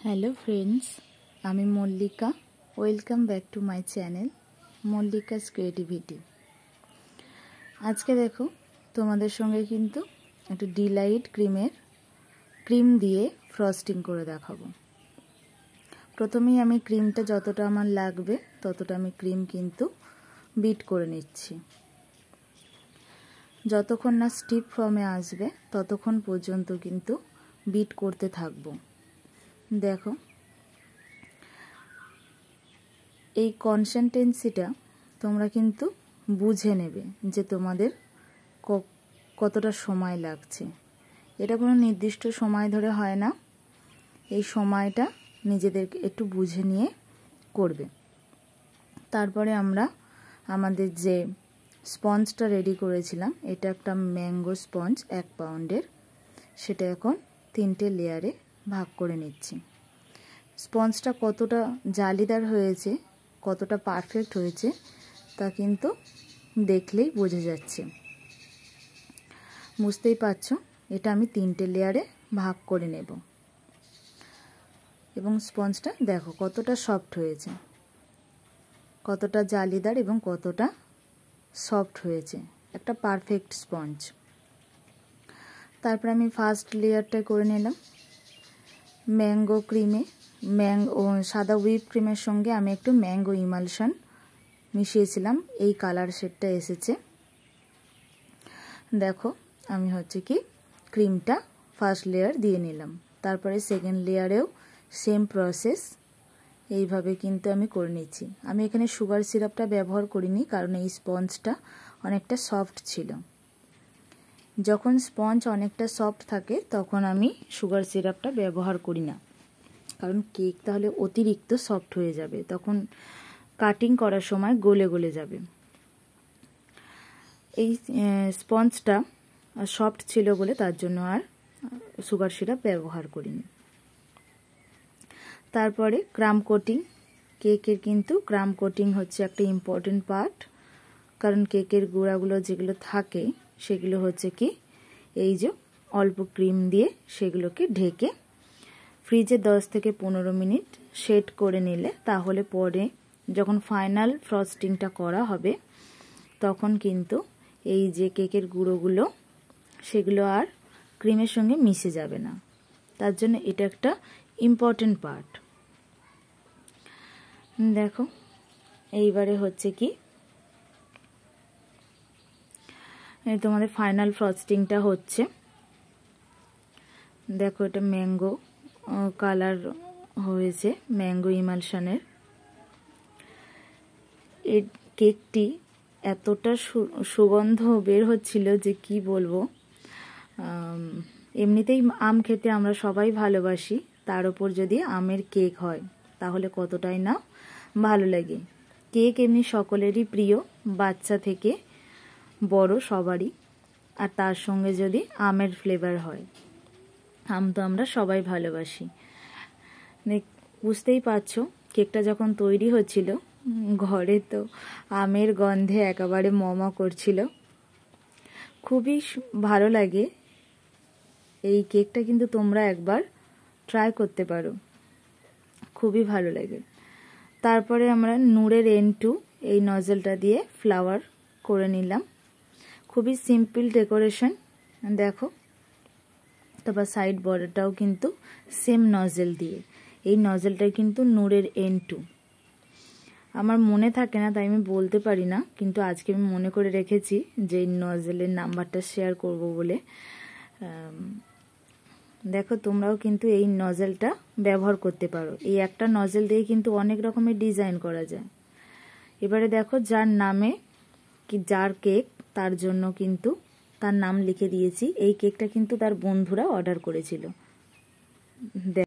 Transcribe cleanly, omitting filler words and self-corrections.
Hello friends, আমি Mallika. Welcome back to my channel Mallika's creativity. আজকে দেখো তোমাদের সঙ্গে কিন্তু একটা ডিলাইট ক্রিম দিয়ে ফ্রস্টিং করে দেখাবো। প্রথমেই আমি ক্রিমটা যতটা আমার লাগবে ততটা আমি ক্রিম কিন্তু বিট করে নিচ্ছি। যতক্ষণ না স্টিপ ফর্মে আসবে ততক্ষণ পর্যন্ত কিন্তু বিট করতে থাকবো। দেখো, এই কনসিস্টেন্সিটা তোমরা কিন্তু বুঝে নেবে যে তোমাদের কতটা সময় লাগছে। এটা কোনো নির্দিষ্ট সময় ধরে হয় না, এই সময়টা নিজেদেরকে একটু বুঝে নিয়ে করবে। তারপরে আমরা আমাদের যে স্পঞ্জটা রেডি করেছিলাম, এটা একটা ম্যাঙ্গো স্পঞ্জ 1 পাউন্ডের, সেটা এখন 3টে লেয়ারে ভাগ করে নিচ্ছি। স্পঞ্জটা কতটা জালিদার হয়েছে, কতটা পারফেক্ট হয়েছে তা কিন্তু দেখলেই বোঝা যাচ্ছে। বুঝতেই পারছো, এটা আমি 3টে লেয়ারে ভাগ করে নেব। এবং স্পঞ্জটা দেখো কতটা সফট হয়েছে, কতটা জালিদার এবং কতটা সফট হয়েছে, একটা পারফেক্ট স্পঞ্জ। তারপর আমি ফার্স্ট লেয়ারটা করে নিলাম ম্যাঙ্গো ক্রিমে। সাদা হুইপ ক্রিমের সঙ্গে আমি একটু ম্যাঙ্গো ইমালশন মিশিয়েছিলাম, এই কালার শেডটা এসেছে। দেখো, আমি ক্রিমটা ফার্স্ট লেয়ার দিয়ে নিলাম। তারপরে সেকেন্ড লেয়ারেও সেম প্রসেস এইভাবে কিন্তু আমি করে নিচ্ছি। আমি এখানে সুগার সিরাপটা ব্যবহার করিনি, কারণ এই স্পঞ্জটা অনেকটা সফট ছিল। যখন স্পঞ্জ অনেকটা সফট থাকে তখন আমি সুগার সিরাপটা ব্যবহার করি না, কারণ কেক তাহলে অতিরিক্ত সফট হয়ে যাবে, তখন কাটিং করার সময় গলে গলে যাবে। এই স্পঞ্জটা সফট ছিল বলে তার জন্য আর সুগার সিরাপ ব্যবহার করিনি। তারপরে ক্রাম কোটিং। কেকের কিন্তু ক্রাম কোটিং হচ্ছে একটা ইম্পর্টেন্ট পার্ট, কারণ কেকের গুঁড়াগুলো যেগুলো থাকে সেগুলো এই যে অল্প ক্রিম দিয়ে সেগুলোকে ঢেকে ফ্রিজে 10 থেকে 15 মিনিট সেট করে নিলে, তাহলে পরে যখন ফাইনাল ফ্রস্টিংটা করা হবে তখন কিন্তু এই যে কেকের গুঁড়োগুলো সেগুলো আর ক্রিমের সঙ্গে মিশে যাবে না। তার জন্য এটা একটা ইম্পর্টেন্ট পার্ট। দেখো, এইবারে তোমাদের ফাইনাল ফ্রস্টিংটা হচ্ছে। দেখো, এটা ম্যাঙ্গো কালার হয়েছে, ম্যাঙ্গো ইমালশনের। এই কেকটি এতটা সুগন্ধ বের হচ্ছিল যে কি বলবো। এমনিতেই আম খেতে আমরা সবাই ভালোবাসি, তার উপর যদি আমের কেক হয় তাহলে কতটাই না ভালো লাগে। কেক এমনি সকলেরই প্রিয়, বাচ্চা থেকে বড় সবারই। আর তার সঙ্গে যদি আমের ফ্লেভার হয়, আম তো আমরা সবাই ভালোবাসি। বুঝতেই পারছো, কেকটা যখন তৈরি হচ্ছিল ঘরে তো আমের গন্ধে একেবারে মমা করছিল। খুবই ভালো লাগে এই কেকটা, কিন্তু তোমরা একবার ট্রাই করতে পারো, খুবই ভালো লাগে। তারপরে আমরা নূরের N2 এই নজেলটা দিয়ে ফ্লাওয়ার করে নিলাম। খুবই সিম্পল ডেকোরেশন। দেখো, তারপর সাইড বর্ডারটাও কিন্তু সেম নজেল দিয়ে। এই নজেলটা কিন্তু নূরের N2। আমার মনে থাকে না তাই আমি বলতে পারি না, কিন্তু আজকে আমি মনে করে রেখেছি যে এই নজেলের নাম্বারটা শেয়ার করব বলে। দেখো, তোমরাও কিন্তু এই নজেলটা ব্যবহার করতে পারো। এই একটা নজেল দিয়ে কিন্তু অনেক রকমের ডিজাইন করা যায়। এবারে দেখো, যার কেক তার জন্য কিন্তু তার নাম লিখে দিয়েছি। এই কেকটা কিন্তু তার বন্ধুরা অর্ডার করেছিল।